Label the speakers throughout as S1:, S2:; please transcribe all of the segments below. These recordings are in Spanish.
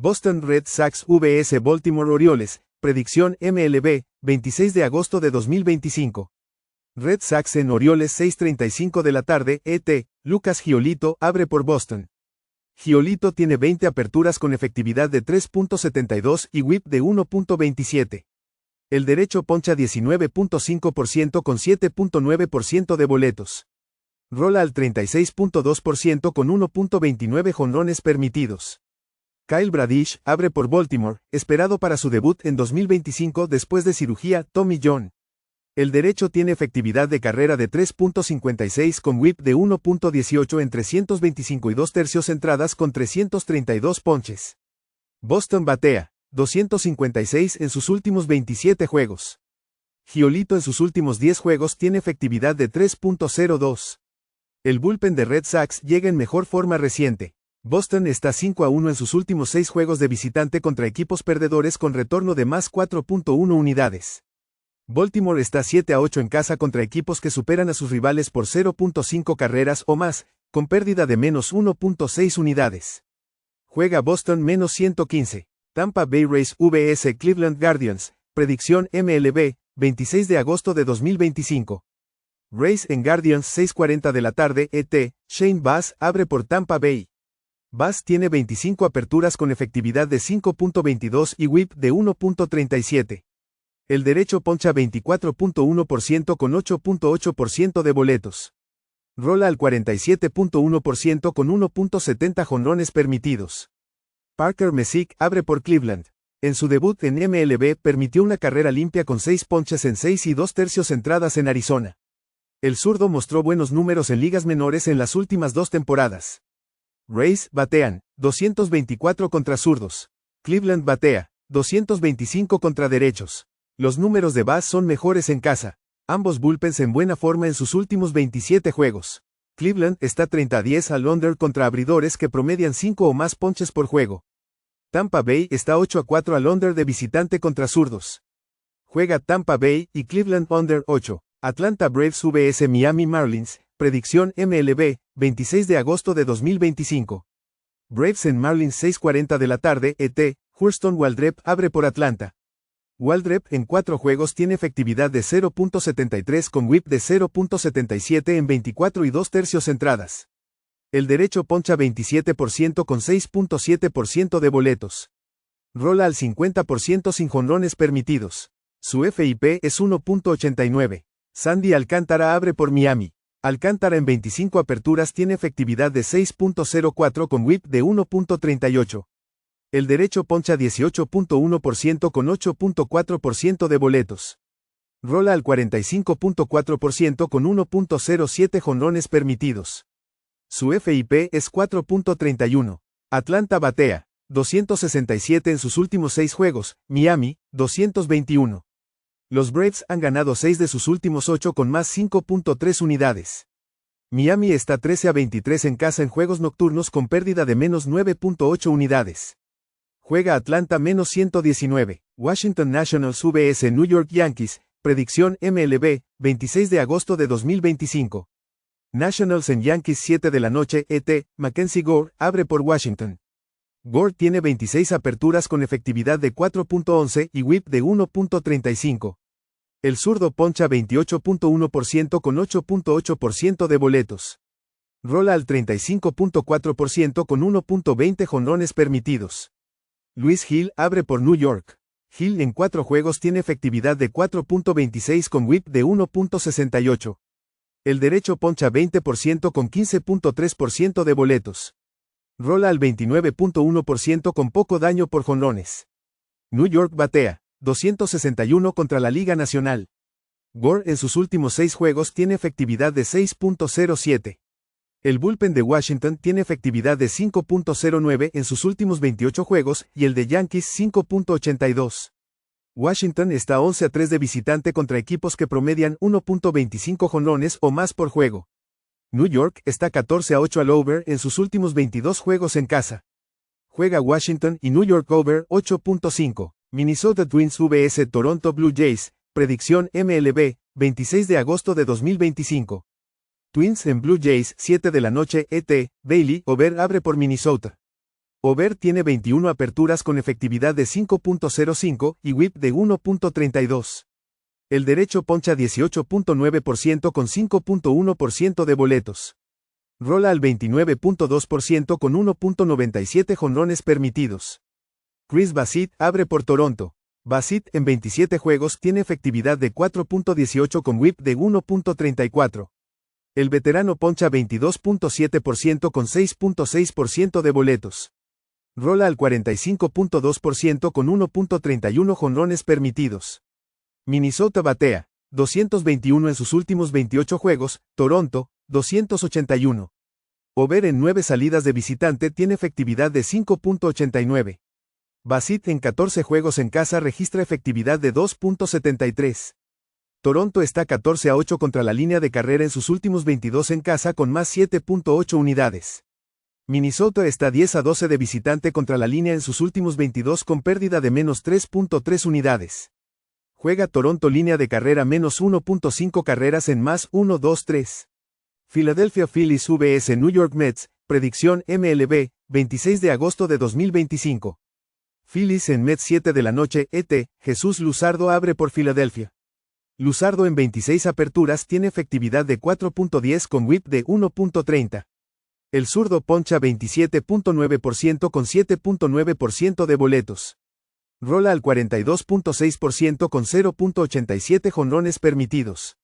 S1: Boston Red Sox vs Baltimore Orioles, predicción MLB, 26 de agosto de 2025. Red Sox en Orioles 6:35 de la tarde, ET, Lucas Giolito abre por Boston. Giolito tiene 20 aperturas con efectividad de 3.72 y whip de 1.27. El derecho poncha 19.5% con 7.9% de boletos. Rola al 36.2% con 1.29 jonrones permitidos. Kyle Bradish abre por Baltimore, esperado para su debut en 2025 después de cirugía Tommy John. El derecho tiene efectividad de carrera de 3.56 con whip de 1.18 en 325 y 2/3 entradas con 332 ponches. Boston batea 256 en sus últimos 27 juegos. Giolito en sus últimos 10 juegos tiene efectividad de 3.02. El bullpen de Red Sox llega en mejor forma reciente. Boston está 5-1 en sus últimos 6 juegos de visitante contra equipos perdedores con retorno de más 4.1 unidades. Baltimore está 7-8 en casa contra equipos que superan a sus rivales por 0.5 carreras o más, con pérdida de menos 1.6 unidades. Juega Boston menos 115. Tampa Bay Rays vs Cleveland Guardians, predicción MLB, 26 de agosto de 2025. Rays en Guardians 6:40 de la tarde, ET, Shane Baz abre por Tampa Bay. Baz tiene 25 aperturas con efectividad de 5.22 y whip de 1.37. El derecho poncha 24.1% con 8.8% de boletos. Rola al 47.1% con 1.70 jonrones permitidos. Parker Messick abre por Cleveland. En su debut en MLB permitió una carrera limpia con 6 ponches en 6 y 2/3 entradas en Arizona. El zurdo mostró buenos números en ligas menores en las últimas 2 temporadas. Rays batean 224 contra zurdos. Cleveland batea 225 contra derechos. Los números de Baz son mejores en casa. Ambos bullpens en buena forma en sus últimos 27 juegos. Cleveland está 30-10 al under contra abridores que promedian 5 o más ponches por juego. Tampa Bay está 8-4 al under de visitante contra zurdos. Juega Tampa Bay y Cleveland under 8. Atlanta Braves vs Miami Marlins, predicción MLB, 26 de agosto de 2025. Braves en Marlins 6:40 de la tarde, ET, Hurston Waldrep abre por Atlanta. Waldrep en 4 juegos tiene efectividad de 0.73 con whip de 0.77 en 24 y 2/3 entradas. El derecho poncha 27% con 6.7% de boletos. Rola al 50% sin jonrones permitidos. Su FIP es 1.89. Sandy Alcántara abre por Miami. Alcántara en 25 aperturas tiene efectividad de 6.04 con whip de 1.38. El derecho poncha 18.1% con 8.4% de boletos. Rola al 45.4% con 1.07 jonrones permitidos. Su FIP es 4.31. Atlanta batea 267 en sus últimos 6 juegos, Miami, 221. Los Braves han ganado 6 de sus últimos 8 con más 5.3 unidades. Miami está 13-23 en casa en juegos nocturnos con pérdida de menos 9.8 unidades. Juega Atlanta menos 119. Washington Nationals vs New York Yankees, predicción MLB, 26 de agosto de 2025. Nationals en Yankees 7 de la noche, ET, Mackenzie Gore abre por Washington. Gore tiene 26 aperturas con efectividad de 4.11 y whip de 1.35. El zurdo poncha 28.1% con 8.8% de boletos. Rola al 35.4% con 1.20 jonrones permitidos. Luis Gil abre por New York. Gil en 4 juegos tiene efectividad de 4.26 con whip de 1.68. El derecho poncha 20% con 15.3% de boletos. Rola al 29.1% con poco daño por jonrones. New York batea 261 contra la Liga Nacional. Gore en sus últimos 6 juegos tiene efectividad de 6.07. El bullpen de Washington tiene efectividad de 5.09 en sus últimos 28 juegos y el de Yankees 5.82. Washington está 11-3 de visitante contra equipos que promedian 1.25 jonrones o más por juego. New York está 14-8 al over en sus últimos 22 juegos en casa. Juega Washington y New York over 8.5. Minnesota Twins vs Toronto Blue Jays, predicción MLB, 26 de agosto de 2025. Twins en Blue Jays 7 de la noche, ET, Bailey over abre por Minnesota. Over tiene 21 aperturas con efectividad de 5.05 y whip de 1.32. El derecho poncha 18.9% con 5.1% de boletos. Rola al 29.2% con 1.97 jonrones permitidos. Chris Bassitt abre por Toronto. Bassitt en 27 juegos tiene efectividad de 4.18 con whip de 1.34. El veterano poncha 22.7% con 6.6% de boletos. Rola al 45.2% con 1.31 jonrones permitidos. Minnesota batea 221 en sus últimos 28 juegos, Toronto 281. Over en 9 salidas de visitante tiene efectividad de 5.89. Bassitt en 14 juegos en casa registra efectividad de 2.73. Toronto está 14-8 contra la línea de carrera en sus últimos 22 en casa con más 7.8 unidades. Minnesota está 10-12 de visitante contra la línea en sus últimos 22 con pérdida de menos 3.3 unidades. Juega Toronto línea de carrera menos 1.5 carreras en más 1-2-3. Philadelphia Phillies vs New York Mets, predicción MLB, 26 de agosto de 2025. Phillies en Mets 7 de la noche, ET, Jesús Luzardo abre por Filadelfia. Luzardo en 26 aperturas tiene efectividad de 4.10 con whip de 1.30. El zurdo poncha 27.9% con 7.9% de boletos. Rola al 42.6% con 0.87 jonrones permitidos.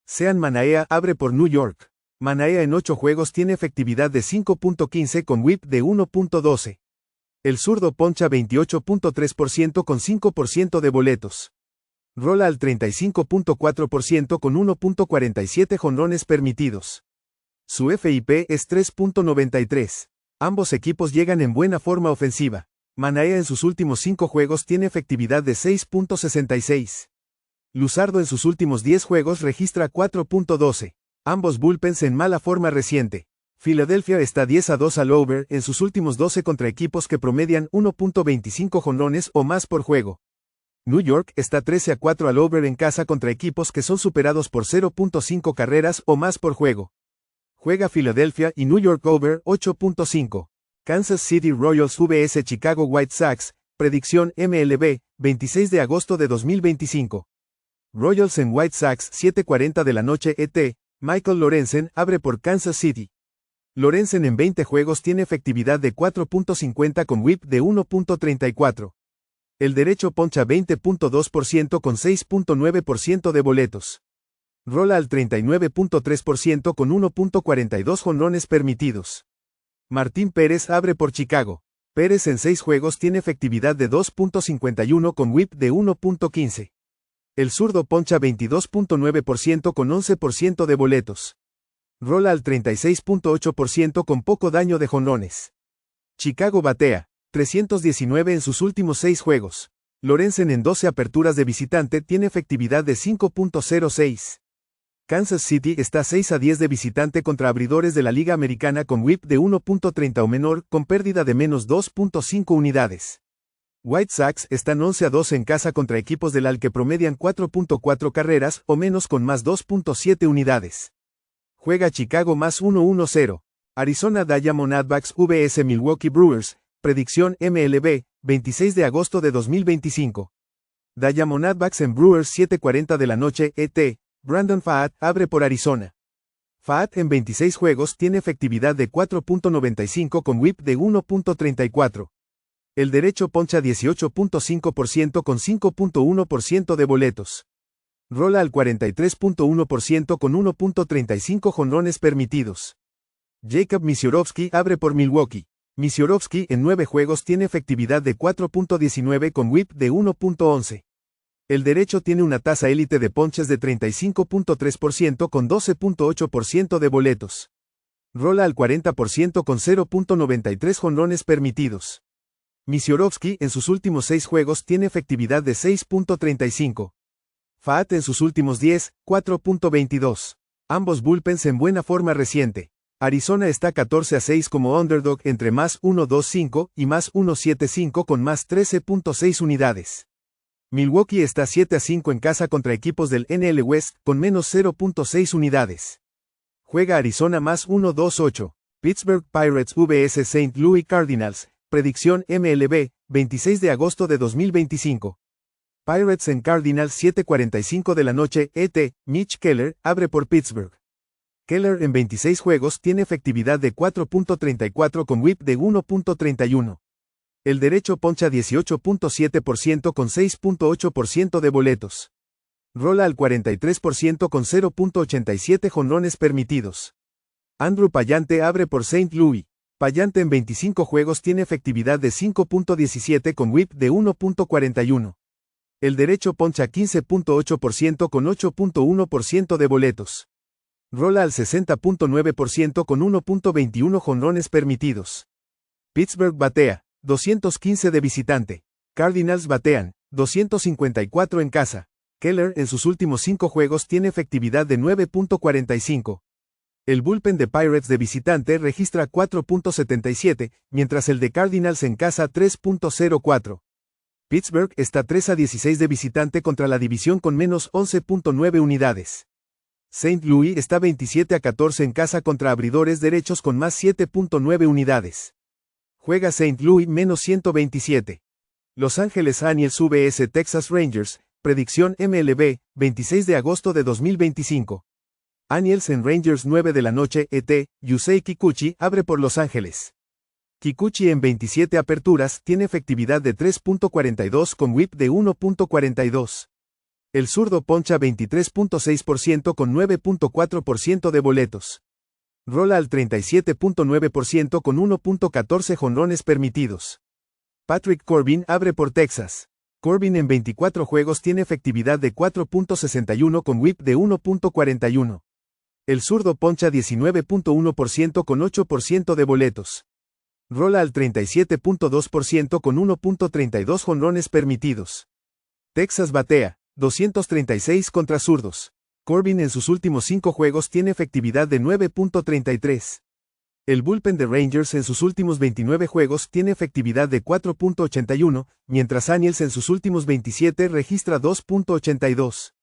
S1: Sean Manaea abre por New York. Manaea en 8 juegos tiene efectividad de 5.15 con whip de 1.12. El zurdo poncha 28.3% con 5% de boletos. Rola al 35.4% con 1.47 jonrones permitidos. Su FIP es 3.93. Ambos equipos llegan en buena forma ofensiva. Manaea en sus últimos 5 juegos tiene efectividad de 6.66. Luzardo en sus últimos 10 juegos registra 4.12. Ambos bullpens en mala forma reciente. Filadelfia está 10-2 al over en sus últimos 12 contra equipos que promedian 1.25 jonrones o más por juego. New York está 13-4 al over en casa contra equipos que son superados por 0.5 carreras o más por juego. Juega Filadelfia y New York over 8.5. Kansas City Royals vs Chicago White Sox, predicción MLB, 26 de agosto de 2025. Royals en White Sox 7:40 de la noche ET, Michael Lorenzen abre por Kansas City. Lorenzen en 20 juegos tiene efectividad de 4.50 con whip de 1.34. El derecho poncha 20.2% con 6.9% de boletos. Rola al 39.3% con 1.42 jonrones permitidos. Martín Pérez abre por Chicago. Pérez en 6 juegos tiene efectividad de 2.51 con whip de 1.15. El zurdo poncha 22.9% con 11% de boletos. Rola al 36.8% con poco daño de jonrones. Chicago batea 319 en sus últimos 6 juegos. Lorenzen en 12 aperturas de visitante tiene efectividad de 5.06. Kansas City está 6-10 de visitante contra abridores de la Liga Americana con whip de 1.30 o menor con pérdida de menos 2.5 unidades. White Sox están 11-2 en casa contra equipos del AL que promedian 4.4 carreras o menos con más 2.7 unidades. Juega Chicago más 1-1-0. Arizona Diamondbacks vs Milwaukee Brewers, predicción MLB, 26 de agosto de 2025. Diamondbacks en Brewers 7:40 de la noche ET, Brandon Pfaadt abre por Arizona. Pfaadt en 26 juegos tiene efectividad de 4.95 con whip de 1.34. El derecho poncha 18.5% con 5.1% de boletos. Rola al 43.1% con 1.35 jonrones permitidos. Jacob Misiorowski abre por Milwaukee. Misiorowski en 9 juegos tiene efectividad de 4.19 con whip de 1.11. El derecho tiene una tasa élite de ponches de 35.3% con 12.8% de boletos. Rola al 40% con 0.93 jonrones permitidos. Misiorowski en sus últimos 6 juegos tiene efectividad de 6.35. Pfaadt en sus últimos 10, 4.22. Ambos bullpens en buena forma reciente. Arizona está 14-6 como underdog entre más 1.25 y más 1.75 con más 13.6 unidades. Milwaukee está 7-5 en casa contra equipos del NL West con menos 0.6 unidades. Juega Arizona más 1.28. Pittsburgh Pirates vs St. Louis Cardinals, predicción MLB, 26 de agosto de 2025. Pirates en Cardinals 7:45 de la noche, ET, Mitch Keller, abre por Pittsburgh. Keller en 26 juegos tiene efectividad de 4.34 con whip de 1.31. El derecho poncha 18.7% con 6.8% de boletos. Rola al 43% con 0.87 jonrones permitidos. Andrew Pallante abre por St. Louis. Pallante en 25 juegos tiene efectividad de 5.17 con whip de 1.41. El derecho poncha 15.8% con 8.1% de boletos. Rola al 60.9% con 1.21 jonrones permitidos. Pittsburgh batea 215 de visitante. Cardinals batean 254 en casa. Keller en sus últimos 5 juegos tiene efectividad de 9.45. El bullpen de Pirates de visitante registra 4.77, mientras el de Cardinals en casa 3.04. Pittsburgh está 3-16 de visitante contra la división con menos 11.9 unidades. St. Louis está 27-14 en casa contra abridores derechos con más 7.9 unidades. Juega St. Louis menos 127. Los Ángeles Angels vs Texas Rangers, predicción MLB, 26 de agosto de 2025. Angels en Rangers 9 de la noche, ET, Yusei Kikuchi abre por Los Ángeles. Kikuchi en 27 aperturas tiene efectividad de 3.42 con whip de 1.42. El zurdo poncha 23.6% con 9.4% de boletos. Rola al 37.9% con 1.14 jonrones permitidos. Patrick Corbin abre por Texas. Corbin en 24 juegos tiene efectividad de 4.61 con whip de 1.41. El zurdo poncha 19.1% con 8% de boletos. Rola al 37.2% con 1.32 jonrones permitidos. Texas batea 236 contra zurdos. Corbin en sus últimos 5 juegos tiene efectividad de 9.33. El bullpen de Rangers en sus últimos 29 juegos tiene efectividad de 4.81, mientras Angels en sus últimos 27 registra 2.82.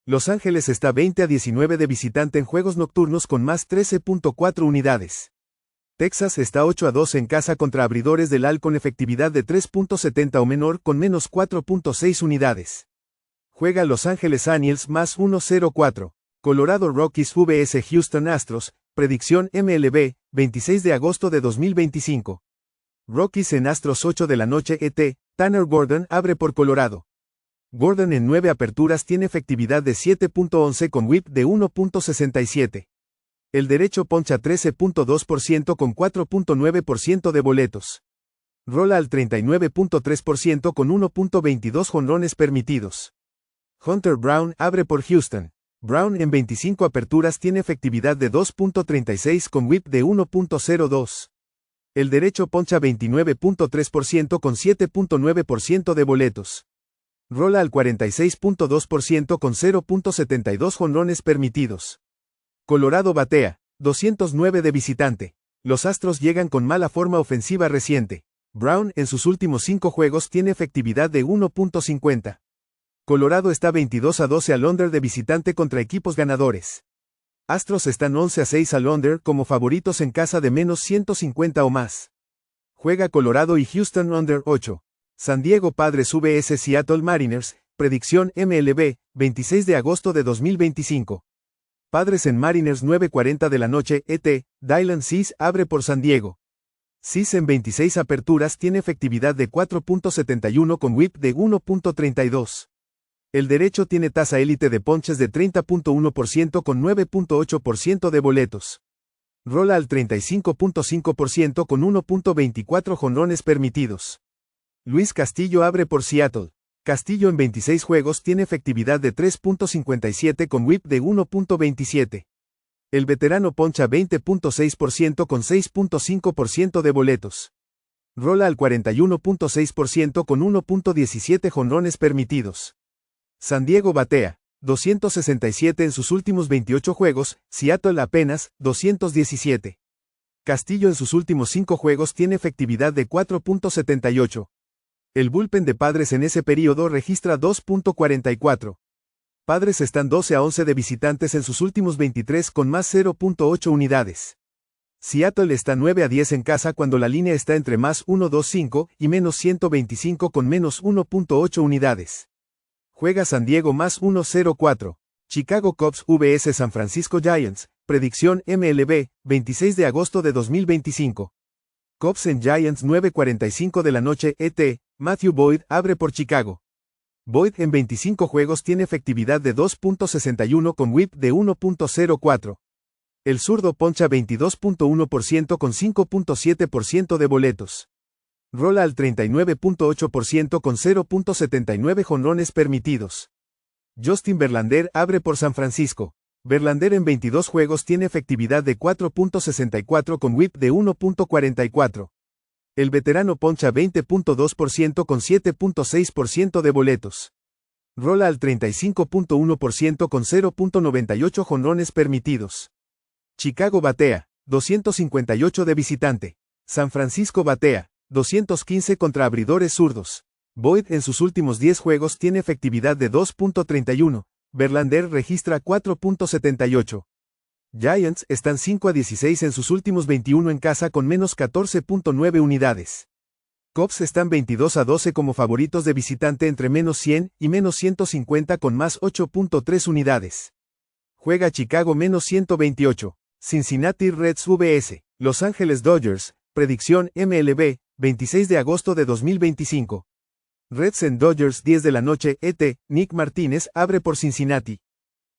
S1: Los Ángeles está 20-19 de visitante en juegos nocturnos con más 13.4 unidades. Texas está 8-2 en casa contra abridores del AL con efectividad de 3.70 o menor con menos 4.6 unidades. Juega Los Ángeles Angels más 1.04. Colorado Rockies vs Houston Astros, predicción MLB, 26 de agosto de 2025. Rockies en Astros 8 de la noche ET, Tanner Gordon abre por Colorado. Gordon en 9 aperturas tiene efectividad de 7.11 con whip de 1.67. El derecho poncha 13.2% con 4.9% de boletos. Rola al 39.3% con 1.22 jonrones permitidos. Hunter Brown abre por Houston. Brown en 25 aperturas tiene efectividad de 2.36 con whip de 1.02. El derecho poncha 29.3% con 7.9% de boletos. Rola al 46.2% con 0.72 jonrones permitidos. Colorado batea 209 de visitante. Los Astros llegan con mala forma ofensiva reciente. Brown en sus últimos 5 juegos tiene efectividad de 1.50. Colorado está 22-12 al under de visitante contra equipos ganadores. Astros están 11-6 al under como favoritos en casa de menos 150 o más. Juega Colorado y Houston under 8. San Diego Padres vs Seattle Mariners, predicción MLB, 26 de agosto de 2025. Padres en Mariners 9:40 de la noche, ET, Dylan Cease abre por San Diego. Cease en 26 aperturas tiene efectividad de 4.71 con whip de 1.32. El derecho tiene tasa élite de ponches de 30.1% con 9.8% de boletos. Rola al 35.5% con 1.24 jonrones permitidos. Luis Castillo abre por Seattle. Castillo en 26 juegos tiene efectividad de 3.57 con whip de 1.27. El veterano poncha 20.6% con 6.5% de boletos. Rola al 41.6% con 1.17 jonrones permitidos. San Diego batea 267 en sus últimos 28 juegos, Seattle apenas 217. Castillo en sus últimos 5 juegos tiene efectividad de 4.78. El bullpen de Padres en ese período registra 2.44. Padres están 12-11 de visitantes en sus últimos 23 con más 0.8 unidades. Seattle está 9-10 en casa cuando la línea está entre más 1.25 y menos 125 con menos 1.8 unidades. Juega San Diego más 1.04. Chicago Cubs vs San Francisco Giants, predicción MLB, 26 de agosto de 2025. Cubs en Giants 9:45 de la noche ET, Matthew Boyd abre por Chicago. Boyd en 25 juegos tiene efectividad de 2.61 con whip de 1.04. El zurdo poncha 22.1% con 5.7% de boletos. Rola al 39.8% con 0.79 jonrones permitidos. Justin Verlander abre por San Francisco. Verlander en 22 juegos tiene efectividad de 4.64 con whip de 1.44. El veterano poncha 20.2% con 7.6% de boletos. Rola al 35.1% con 0.98 jonrones permitidos. Chicago batea, 258 de visitante. San Francisco batea, 215 contra abridores zurdos. Boyd en sus últimos 10 juegos tiene efectividad de 2.31. Verlander registra 4.78. Giants están 5-16 en sus últimos 21 en casa con menos 14.9 unidades. Cubs están 22-12 como favoritos de visitante entre menos 100 y menos 150 con más 8.3 unidades. Juega Chicago menos 128. Cincinnati Reds vs Los Angeles Dodgers, predicción MLB, 26 de agosto de 2025. Reds en Dodgers 10 de la noche ET, Nick Martínez abre por Cincinnati.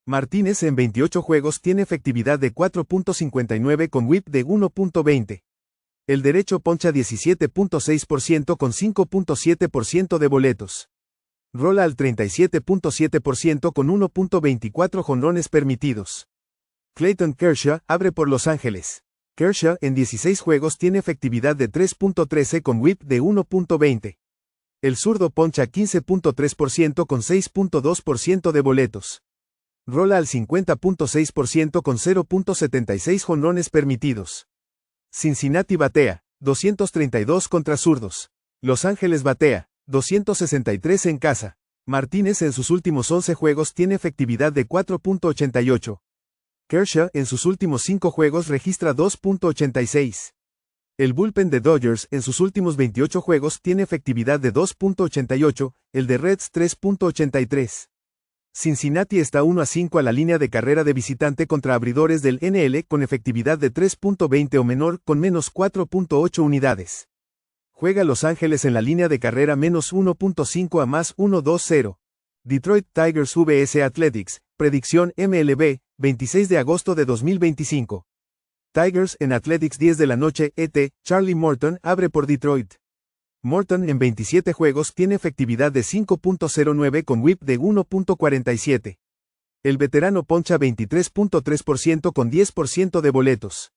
S1: Martínez en 28 juegos tiene efectividad de 4.59 con whip de 1.20. El derecho poncha 17.6% con 5.7% de boletos. Rola al 37.7% con 1.24 jonrones permitidos. Clayton Kershaw abre por Los Ángeles. Kershaw en 16 juegos tiene efectividad de 3.13 con whip de 1.20. El zurdo poncha 15.3% con 6.2% de boletos. Rola al 50.6% con 0.76 jonrones permitidos. Cincinnati batea, 232 contra zurdos. Los Ángeles batea, 263 en casa. Martínez en sus últimos 11 juegos tiene efectividad de 4.88. Kershaw en sus últimos 5 juegos registra 2.86. El bullpen de Dodgers en sus últimos 28 juegos tiene efectividad de 2.88, el de Reds 3.83. Cincinnati está 1-5 a la línea de carrera de visitante contra abridores del NL con efectividad de 3.20 o menor con menos 4.8 unidades. Juega Los Ángeles en la línea de carrera menos 1.5 a más 1.20. Detroit Tigers vs Athletics, predicción MLB, 26 de agosto de 2025. Tigers en Athletics 10 de la noche ET, Charlie Morton abre por Detroit. Morton en 27 juegos tiene efectividad de 5.09 con whip de 1.47. El veterano poncha 23.3% con 10% de boletos.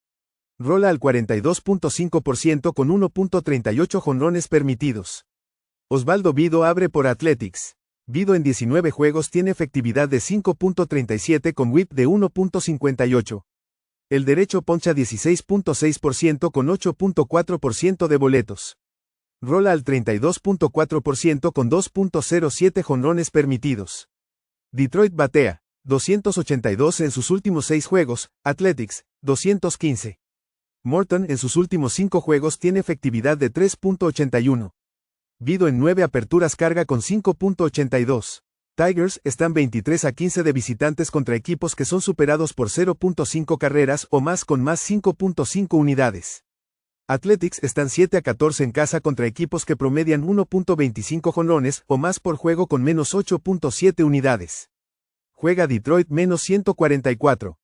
S1: Rola al 42.5% con 1.38 jonrones permitidos. Osvaldo Bido abre por Athletics. Bido en 19 juegos tiene efectividad de 5.37 con whip de 1.58. El derecho poncha 16.6% con 8.4% de boletos. Rola al 32.4% con 2.07 jonrones permitidos. Detroit batea, 282 en sus últimos 6 juegos, Athletics, 215. Morton en sus últimos 5 juegos tiene efectividad de 3.81. Bido en 9 aperturas carga con 5.82. Tigers están 23-15 de visitantes contra equipos que son superados por 0.5 carreras o más con más 5.5 unidades. Athletics están 7-14 en casa contra equipos que promedian 1.25 jonrones o más por juego con menos 8.7 unidades. Juega Detroit menos 144.